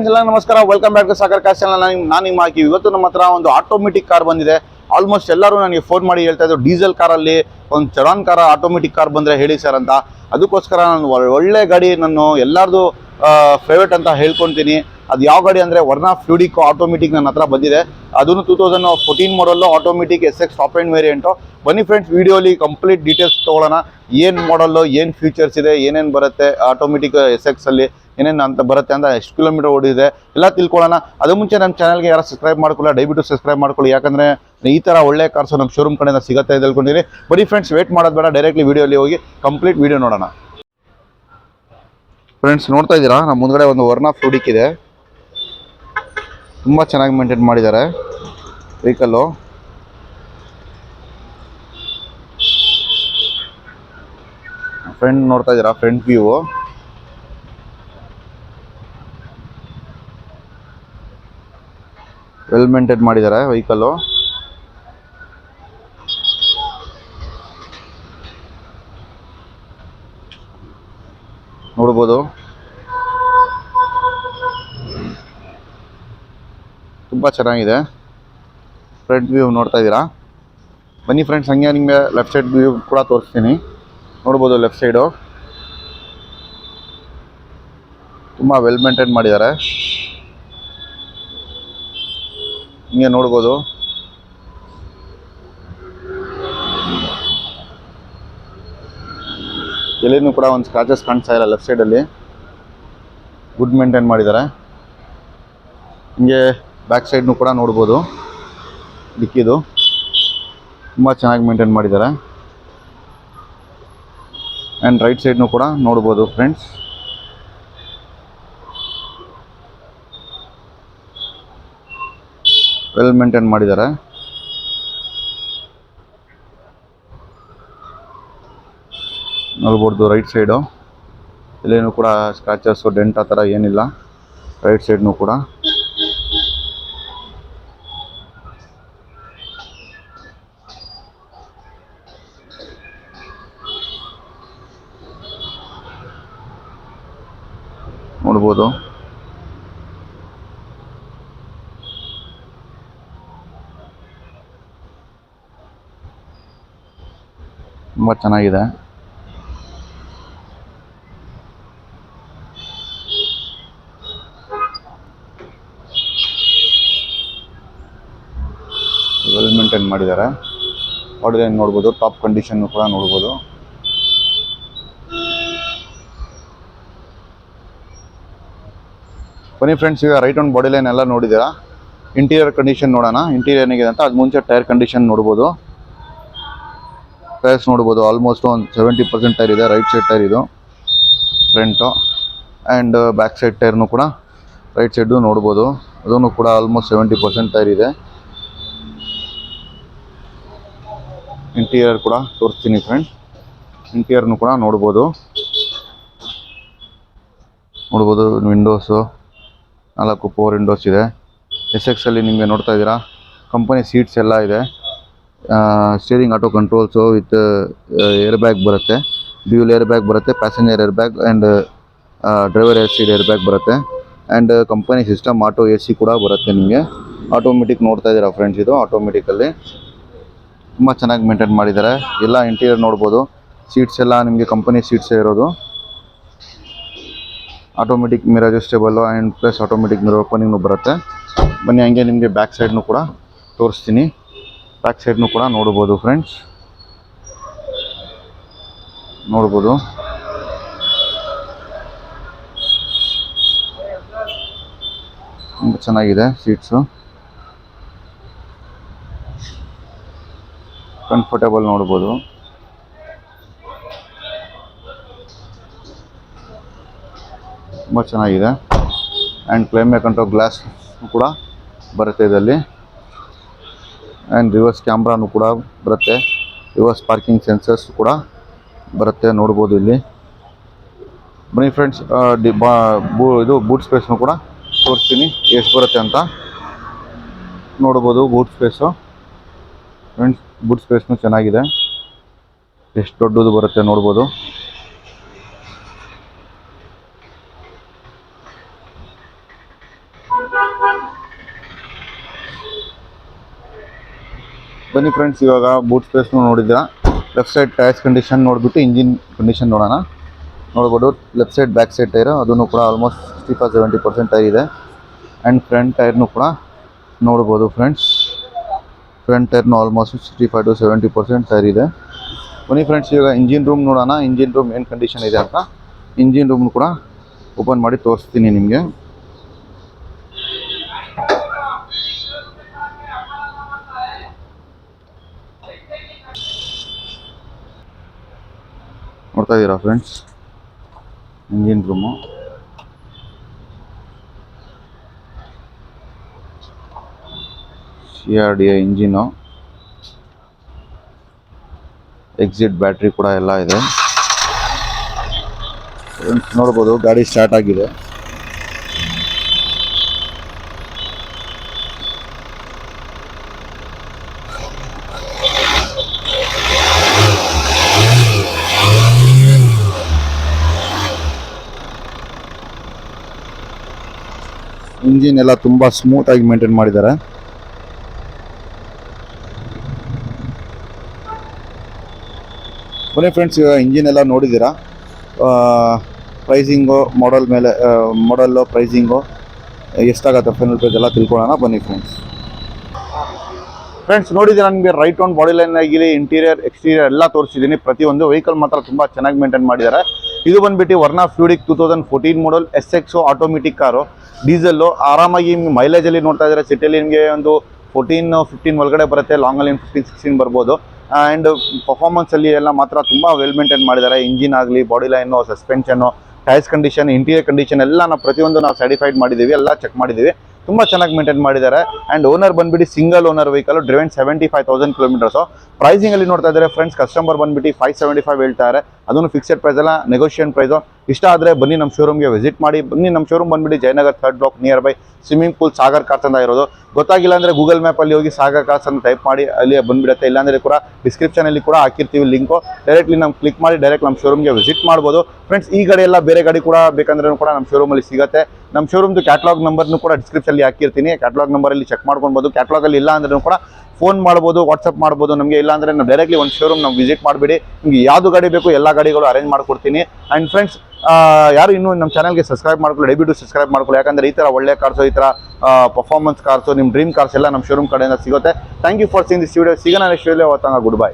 Friends ಎಲ್ಲ ನಮಸ್ಕಾರ, welcome back to Sagar cars channel. ನಾನು ನಿಮ್ಮ ಹಾಕಿ ಇವತ್ತು ನಮ್ಮ ಹತ್ರ ಒಂದು ಆಟೋಮೆಟಿಕ್ ಕಾರ್ ಬಂದಿದೆ. ಆಲ್ಮೋಸ್ಟ್ ಎಲ್ಲರೂ ನನಗೆ ಫೋನ್ ಮಾಡಿ ಹೇಳ್ತಾ ಇದ್ರು ಡೀಸೆಲ್ ಕಾರಲ್ಲಿ ಒಂದು ಚಡಾನ್ ಕಾರ್ ಆಟೋಮೆಟಿಕ್ ಕಾರ್ ಬಂದರೆ ಹೇಳಿ ಸರ್ ಅಂತ. ಅದಕ್ಕೋಸ್ಕರ ನಾನು ಒಳ್ಳೆ ಗಾಡಿ ನಾನು ಎಲ್ಲರದು ಫೇವ್ರೇಟ್ ಅಂತ ಹೇಳ್ಕೊತೀನಿ. ಅದು ಯಾವ ಗಾಡಿ ಅಂದರೆ ವರ್ನಾ ಫ್ಲೂಡಿಕೋ ಆಟೋಮೆಟಿಕ್ ನನ್ನ ಹತ್ರ ಬಂದಿದೆ. ಅದನ್ನು 2014 ಮಾಡಲ್ಲು automatic SX top end variant. ಬನ್ನಿ ಫ್ರೆಂಡ್ಸ್, ವಿಡಿಯೋಲಿ ಕಂಪ್ಲೀಟ್ ಡೀಟೇಲ್ಸ್ ತೊಗೊಳ್ಳೋಣ. ಏನು ಮಾಡಲ್ಲು, ಏನು ಫೀಚರ್ಸ್ ಇದೆ, ಏನೇನು ಬರುತ್ತೆ ಆಟೋಮೆಟಿಕ್ SX ಅಲ್ಲಿ, ಏನೇನು ಅಂತ ಬರುತ್ತೆ ಅಂತ, ಎಷ್ಟು ಕಿಲೋಮೀಟರ್ ಓಡಿದೆ ಎಲ್ಲ ತಿಳ್ಕೊಳ್ಳೋಣ. ಅದು ಮುಂಚೆ ನಮ್ಮ ಚಾನಲ್ಗೆ ಯಾರು ಸಬ್ಸ್ಕ್ರೈಬ್ ಮಾಡ್ಕೊಳ್ಳಿ, ದಯವಿಟ್ಟು ಸಬ್ಸ್ಕ್ರೈಬ್ ಮಾಡ್ಕೊಳ್ಳಿ. ಯಾಕಂದರೆ ಈ ಥರ ಒಳ್ಳೆ ಕಾರ್ಸು ನಮ್ಮ ಶೋರೂಮ್ ಕಡೆಯಿಂದ ಸಿಗುತ್ತೆ ಅಂತ ಹೇಳ್ಕೊಂಡಿರಿ. ಬರೀ ಫ್ರೆಂಡ್ಸ್, ವೇಟ್ ಮಾಡೋದು ಬೇಡ, ಡೈರೆಕ್ಟ್ಲಿ ವಿಡಿಯೋಲಿ ಹೋಗಿ ಕಂಪ್ಲೀಟ್ ವಿಡಿಯೋ ನೋಡೋಣ. ಫ್ರೆಂಡ್ಸ್ ನೋಡ್ತಾ ಇದ್ದೀರಾ, ನಮ್ಮ ಮುಂದ್ಗಡೆ ಒಂದು ವರ್ನಾ ಫ್ಲೂಡಿಕ್ ಇದೆ. ತುಂಬ ಚೆನ್ನಾಗಿ ಮೇಂಟೈನ್ ಮಾಡಿದ್ದಾರೆ ವೆಹಿಕಲ್ಲು. ಫ್ರಂಟ್ ನೋಡ್ತಾ ಇದ್ದೀರಾ, ಫ್ರಂಟ್ ವ್ಯೂ ವೆಲ್ ಮೇಂಟೈನ್ ಮಾಡಿದ್ದಾರೆ ವೆಹಿಕಲ್ಲು. ನೋಡ್ಬೋದು, ತುಂಬ ಚೆನ್ನಾಗಿದೆ. ಫ್ರಂಟ್ ವ್ಯೂ ನೋಡ್ತಾ ಇದ್ದೀರಾ. ಬನ್ನಿ ಫ್ರೆಂಡ್ಸ್, ಹಂಗೆ ನಿಮಗೆ ಲೆಫ್ಟ್ ಸೈಡ್ ವ್ಯೂ ಕೂಡ ತೋರಿಸ್ತೀನಿ. ನೋಡ್ಬೋದು, ಲೆಫ್ಟ್ ಸೈಡು ತುಂಬ ವೆಲ್ ಮೇಂಟೈನ್ ಮಾಡಿದ್ದಾರೆ. ಹಿಂಗೆ ನೋಡ್ಬೋದು, ಎಲ್ಲಿನೂ ಕೂಡ ಒಂದು ಸ್ಕ್ರಾಚಸ್ ಕಾಣಿಸ್ತಾ ಇಲ್ಲ. ಲೆಫ್ಟ್ ಸೈಡಲ್ಲಿ ಗುಡ್ ಮೇಂಟೈನ್ ಮಾಡಿದ್ದಾರೆ. ಹಿಂಗೆ ಬ್ಯಾಕ್ ಸೈಡ್ನು ಕೂಡ ನೋಡ್ಬೋದು, ಡಿಕ್ಕಿದು ತುಂಬ ಚೆನ್ನಾಗಿ ಮೇಂಟೈನ್ ಮಾಡಿದ್ದಾರೆ. ಆ್ಯಂಡ್ ರೈಟ್ ಸೈಡ್ನು ಕೂಡ ನೋಡ್ಬೋದು ಫ್ರೆಂಡ್ಸ್. ವೆಲ್ ಮೇಂಟೈನ್ ಮಾಡಿದ್ದಾರೆ. ನೋಡ್ಬೋದು ರೈಟ್ ಸೈಡು ಇಲ್ಲೇನು ಕೂಡ ಸ್ಕ್ರಾಚಸ್ಸು ಡೆಂಟ್ ಆ ಥರ ಏನಿಲ್ಲ. ರೈಟ್ ಸೈಡ್ನು ಕೂಡ ನೋಡ್ಬೋದು. ತುಂಬ ಚೆನ್ನಾಗಿದೆ. ವೆಲ್ ಮೇಂಟೈನ್ ಮಾಡಿದ್ದಾರೆ. ಬಾಡಿ ಲೈನ್ ನೋಡ್ಬೋದು, ಟಾಪ್ ಕಂಡೀಷನ್ನು ಕೂಡ ನೋಡ್ಬೋದು. ಬನ್ನಿ ಫ್ರೆಂಡ್ಸ್, ಈಗ ರೈಟ್ ಆನ್ ಬಾಡಿ ಲೈನ್ ಎಲ್ಲ ನೋಡಿದ್ದೀರಾ. ಇಂಟೀರಿಯರ್ ಕಂಡೀಷನ್ ನೋಡೋಣ, ಇಂಟೀರಿಯರ್ ಏನಿದೆ ಅಂತ. ಅದು ಮುಂಚೆ ಟೈರ್ ಕಂಡೀಷನ್ ನೋಡ್ಬೋದು. ಟೈರ್ಸ್ ನೋಡ್ಬೋದು, ಆಲ್ಮೋಸ್ಟ್ ಒಂದು 70% ಟೈರ್ ಇದೆ. ರೈಟ್ ಸೈಡ್ ಟೈರ್ ಇದು ಫ್ರಂಟು. ಆ್ಯಂಡ್ ಬ್ಯಾಕ್ ಸೈಡ್ ಟೈರ್ನು ಕೂಡ ರೈಟ್ ಸೈಡು ನೋಡ್ಬೋದು, ಅದೂ ಕೂಡ ಆಲ್ಮೋಸ್ಟ್ 70% ಟೈರ್ ಇದೆ. ಇಂಟೀರಿಯರ್ ಕೂಡ ತೋರಿಸ್ತೀನಿ ಫ್ರೆಂಡ್. ಇಂಟೀರಿಯರ್ನು ಕೂಡ ನೋಡ್ಬೋದು. ವಿಂಡೋಸು 4 ಪವರ್ ವಿಂಡೋಸ್ ಇದೆ. SX ಅಲ್ಲಿ ನಿಮಗೆ ನೋಡ್ತಾ ಇದ್ದೀರಾ, ಕಂಪನಿ ಸೀಟ್ಸ್ ಎಲ್ಲ ಇದೆ. Steering auto controls with air bag ಬರುತ್ತೆ, ಡ್ಯೂಲ್ ಏರ್ ಬ್ಯಾಗ್ ಬರುತ್ತೆ, passenger air bag and driver seat air bag ಬರುತ್ತೆ. And company system auto AC ಕೂಡ ಬರುತ್ತೆ ನಿಮಗೆ. ಆಟೋಮೆಟಿಕ್ ನೋಡ್ತಾ ಇದ್ದೀರಾ ಫ್ರೆಂಡ್ಸ್, ಇದು ಆಟೋಮೆಟಿಕಲ್ಲಿ ತುಂಬ ಚೆನ್ನಾಗಿ ಮೇಂಟೈನ್ ಮಾಡಿದ್ದಾರೆ. ಎಲ್ಲ ಇಂಟೀರಿಯರ್ ನೋಡ್ಬೋದು. ಸೀಟ್ಸ್ ಎಲ್ಲ ನಿಮಗೆ ಕಂಪನಿ ಸೀಟ್ಸೇ ಇರೋದು. Automatic mirror adjustable and plus automatic mirror ಓಪನಿಂಗ್ನು ಬರುತ್ತೆ. ಬನ್ನಿ ಹಂಗೆ ನಿಮಗೆ ಬ್ಯಾಕ್ ಸೈಡ್ನು ಕೂಡ ತೋರಿಸ್ತೀನಿ. ಬ್ಯಾಕ್ ಸೈಡ್ನು ಕೂಡ ನೋಡ್ಬೋದು ಫ್ರೆಂಡ್ಸ್, ನೋಡ್ಬೋದು. ತುಂಬ ಚೆನ್ನಾಗಿದೆ ಸೀಟ್ಸು, ಕಂಫರ್ಟೇಬಲ್ ನೋಡ್ಬೋದು. ತುಂಬ ಚೆನ್ನಾಗಿದೆ. ಆ್ಯಂಡ್ ಕ್ಲೈಮೇಟ್ ಕಂಟ್ರೋಲ್ ಗ್ಲಾಸ್ ಕೂಡ ಬರುತ್ತೆ ಇದರಲ್ಲಿ. ಆ್ಯಂಡ್ ರಿವರ್ಸ್ ಕ್ಯಾಮ್ರಾನು ಕೂಡ ಬರುತ್ತೆ. ರಿವರ್ಸ್ ಪಾರ್ಕಿಂಗ್ ಸೆನ್ಸರ್ಸ್ ಕೂಡ ಬರುತ್ತೆ, ನೋಡ್ಬೋದು ಇಲ್ಲಿ. ಬನ್ನಿ ಫ್ರೆಂಡ್ಸ್, ಇದು ಬೂಟ್ ಸ್ಪೇಸ್ನು ಕೂಡ ತೋರಿಸ್ತೀನಿ ಎಷ್ಟು ಬರುತ್ತೆ ಅಂತ. ನೋಡ್ಬೋದು ಬೂಟ್ ಸ್ಪೇಸು ಫ್ರೆಂಡ್ಸ್, ಬೂಟ್ ಸ್ಪೇಸ್ನು ಚೆನ್ನಾಗಿದೆ. ಎಷ್ಟು ದೊಡ್ಡದು ಬರುತ್ತೆ ನೋಡ್ಬೋದು. ಬನ್ನಿ ಫ್ರೆಂಡ್ಸ್, ಇವಾಗ ಬೂಟ್ ಸ್ಪೇಸ್ನು ನೋಡಿದ್ದೀರಾ. ಲೆಫ್ಟ್ ಸೈಡ್ ಟೈರ್ಸ್ ಕಂಡೀಷನ್ ನೋಡಿಬಿಟ್ಟು ಇಂಜಿನ್ ಕಂಡೀಷನ್ ನೋಡೋಣ. ನೋಡ್ಬೋದು left side back side tyre ಅದನ್ನು ಕೂಡ ಆಲ್ಮೋಸ್ಟ್ 65-70% ಟೈರ್ ಇದೆ. ಆ್ಯಂಡ್ ಫ್ರಂಟ್ ಟೈರ್ನು ಕೂಡ ನೋಡ್ಬೋದು ಫ್ರೆಂಡ್ಸ್. ಫ್ರಂಟ್ ಟೈರ್ನು ಆಲ್ಮೋಸ್ಟ್ 65-70% ಟೈರ್ ಇದೆ. ಬನ್ನಿ ಫ್ರೆಂಡ್ಸ್, ಇವಾಗ ಇಂಜಿನ್ ರೂಮ್ ನೋಡೋಣ. ಇಂಜಿನ್ ರೂಮ್ ಏನು ಕಂಡೀಷನ್ ಇದೆ ಅಂತ ಇಂಜಿನ್ ರೂಮ್ ಕೂಡ ಓಪನ್ ಮಾಡಿ ತೋರಿಸ್ತೀನಿ ನಿಮಗೆ. ನೋಡ್ತಾ ಇದ್ದೀರಾ friends, engine room. CRDA engine, exit battery ಕೂಡ ಎಲ್ಲ ಇದೆ. ನೋಡ್ಬೋದು ಗಾಡಿ ಸ್ಟಾರ್ಟ್ ಆಗಿದೆ. ಇಂಜಿನ್ ಎಲ್ಲ ತುಂಬ ಸ್ಮೂತಾಗಿ ಮೇಂಟೈನ್ ಮಾಡಿದ್ದಾರೆ. ಬನ್ನಿ ಫ್ರೆಂಡ್ಸ್, ಇವಾಗ ಇಂಜಿನ್ ಎಲ್ಲ ನೋಡಿದ್ದೀರಾ. ಪ್ರೈಸಿಂಗು ಮಾಡಲ್ಲು ಪ್ರೈಸಿಂಗು ಎಷ್ಟಾಗುತ್ತೆ ಫೈನಲ್ ಪ್ರೈಸ್ ಎಲ್ಲ ತಿಳ್ಕೊಳ್ಳೋಣ. ಬನ್ನಿ ಫ್ರೆಂಡ್ಸ್ ನೋಡಿದ್ದೀರಾ, ನನಗೆ ರೈಟ್ ಆನ್ ಬಾಡಿ ಲೈನ್ ಆಗಿರಿ, ಇಂಟೀರಿಯರ್ ಎಕ್ಸ್ಟೀರಿಯರ್ ಎಲ್ಲ ತೋರಿಸಿದ್ದೀನಿ. ಪ್ರತಿಯೊಂದು ವೆಹಿಕಲ್ ಮಾತ್ರ ತುಂಬ ಚೆನ್ನಾಗಿ ಮೇಂಟೈನ್ ಮಾಡಿದ್ದಾರೆ. ಇದು ಬಂದುಬಿಟ್ಟು ವರ್ನಾ ಫ್ಯೂಡಿಕ್ 2014 ಮಾಡಲ್ SX ಆಟೋಮೆಟಿಕ್ ಕಾರು, ಡೀಸೆಲ್ಲು. ಆರಾಮಾಗಿ ಮೈಲೇಜಲ್ಲಿ ನೋಡ್ತಾ ಇದ್ದಾರೆ. ಸಿಟಿಯಲ್ಲಿ ನಿಮಗೆ ಒಂದು 14-15 ಒಳಗಡೆ ಬರುತ್ತೆ, ಲಾಂಗಲ್ಲಿ 15-16 ಬರ್ಬೋದು. ಆ್ಯಂಡ್ ಪರ್ಫಾರ್ಮೆನ್ಸಲ್ಲಿ ಎಲ್ಲ ಮಾತ್ರ ತುಂಬ ವೆಲ್ ಮೇಂಟೈನ್ ಮಾಡಿದ್ದಾರೆ. ಇಂಜಿನ್ ಆಗಲಿ, body line, suspension, tyres condition, interior condition ಎಲ್ಲ ನಾವು ಪ್ರತಿಯೊಂದು ನಾವು ಸರ್ಟಿಫೈಡ್ ಮಾಡಿದ್ದೀವಿ, ಎಲ್ಲ ಚೆಕ್ ಮಾಡಿದ್ದೀವಿ. ತುಂಬ ಚೆನ್ನಾಗಿ ಮೇಂಟೈನ್ ಮಾಡಿದ್ದಾರೆ. ಆ್ಯಂಡ್ ಓನರ್ ಬಂದುಬಿಟ್ಟು single owner vehicle, driven 75,000 kilometres. ಪ್ರೈಸಿಂಗಲ್ಲಿ ನೋಡ್ತಾ ಇದ್ದಾರೆ ಫ್ರೆಂಡ್ಸ್, ಕಸ್ಟಮರ್ ಬಂದುಬಿಟ್ಟು 575 ಹೇಳ್ತಾರೆ. ಅದನ್ನು ಫಿಕ್ಸೆಡ್ ಪ್ರೈಸ್ ಅಲ್ಲ, ನೆಗೋಷಿಯೇಷನ್ ಪ್ರೈಸು. ಇಷ್ಟ ಆದರೆ ಬನ್ನಿ ನಮ್ಮ ಶೋರೂಮ್ಗೆ ವಿಸಿಟ್ ಮಾಡಿ. ಬನ್ನಿ, ನಮ್ಮ ಶೋರೂಮ್ ಬಂದುಬಿಟ್ಟು Jayanagar 3rd block nearby swimming pool Sagar cars ಅಂತ ಇರೋದು. ಗೊತ್ತಾಗಿಲ್ಲ ಅಂದರೆ ಗೂಗಲ್ ಮ್ಯಾಪಲ್ಲಿ ಹೋಗಿ ಸಾಗರ್ ಕಾರ್ಸ್ ಅಂತ ಟೈಪ್ ಮಾಡಿ, ಅಲ್ಲಿ ಬಂದುಬಿಡುತ್ತೆ. ಇಲ್ಲಾಂದರೆ ಕೂಡ ಡಿಸ್ಕ್ರಿಪ್ಷನಲ್ಲಿ ಕೂಡ ಹಾಕಿರ್ತೀವಿ ಲಿಂಕು. ಡೈರೆಕ್ಟ್ಲಿ ನಾವು ಕ್ಲಿಕ್ ಮಾಡಿ ಡೈರೆಕ್ಟ್ ನಮ್ಮ ಶೋರೂಮ್ಗೆ ವಿಸಿಟ್ ಮಾಡ್ಬೋದು. ಫ್ರೆಂಡ್ಸ್, ಈ ಗಾಡಿ ಎಲ್ಲ ಬೇರೆ ಗಾಡಿ ಕೂಡ ಬೇಕಂದ್ರೂ ಕೂಡ ನಮ್ಮ ಶೋರೂಮಲ್ಲಿ ಸಿಗುತ್ತೆ. ನಮ್ಮ ಶೋರೂಮ್ದು ಕ್ಯಾಟ್ಲಾಗ್ ನಂಬರ್ನು ಕೂಡ ಡಿಸ್ಕ್ರಿಪ್ಷನಲ್ಲಿ ಹಾಕಿರ್ತೀನಿ. ಕ್ಯಾಟ್ಲಾಗ್ ನಂಬರಲ್ಲಿ ಚೆಕ್ ಮಾಡ್ಕೊಬೋದು. ಕ್ಯಾಟ್ಲಾಗಲ್ಲಿ ಇಲ್ಲ ಅಂದ್ರೂ ಕೂಡ ಫೋನ್ ಮಾಡ್ಬೋದು, ವಾಟ್ಸಪ್ ಮಾಡ್ಬೋದು ನಮಗೆ. ಇಲ್ಲಾಂದರೆ ನಾವು ಡೈರೆಕ್ಟ್ಲಿ ಒಂದು ಶೋರೂಮ್ ನಾವು ವಿಸಿಟ್ ಮಾಡಿಬಿಡಿ. ನಿಮಗೆ ಯಾವುದು ಗಾಡಿ ಬೇಕು ಎಲ್ಲ ಗಾಡಿಗಳು ಅರೇಂಜ್ ಮಾಡಿಕೊಡ್ತೀನಿ. ಆ್ಯಂಡ್ ಫ್ರೆಂಡ್ಸ್, ಯಾರು ಇನ್ನೂ ನಮ್ಮ ಚಾನಲ್ಗೆ ಸಬ್ಸ್ಕ್ರೈಬ್ ಮಾಡ್ಕೊಳ್ಳಿ, ದಯವಿಟ್ಟು ಸಬ್ಸ್ಕ್ರೈಬ್ ಮಾಡ್ಕೊಳ್ಳಿ. ಯಾಕಂದರೆ ಈ ಥರ ಒಳ್ಳೆ ಕಾರ್ಸು, ಈ ಥರ ಪರ್ಫಾರ್ಮೆನ್ಸ್ ಕಾರ್ಸು, ನಿಮ್ಮ ಡ್ರೀಮ್ ಕಾರ್ಸ್ ಎಲ್ಲ ನಮ್ಮ ಶೋರೂಮ್ ಕಡೆಯಿಂದ ಸಿಗುತ್ತೆ. Thank you for seeing this video. ಸಿಗೋಣ ನೆಕ್ಸ್ಟ್ ವಿಡಿಯೋ. Good bye.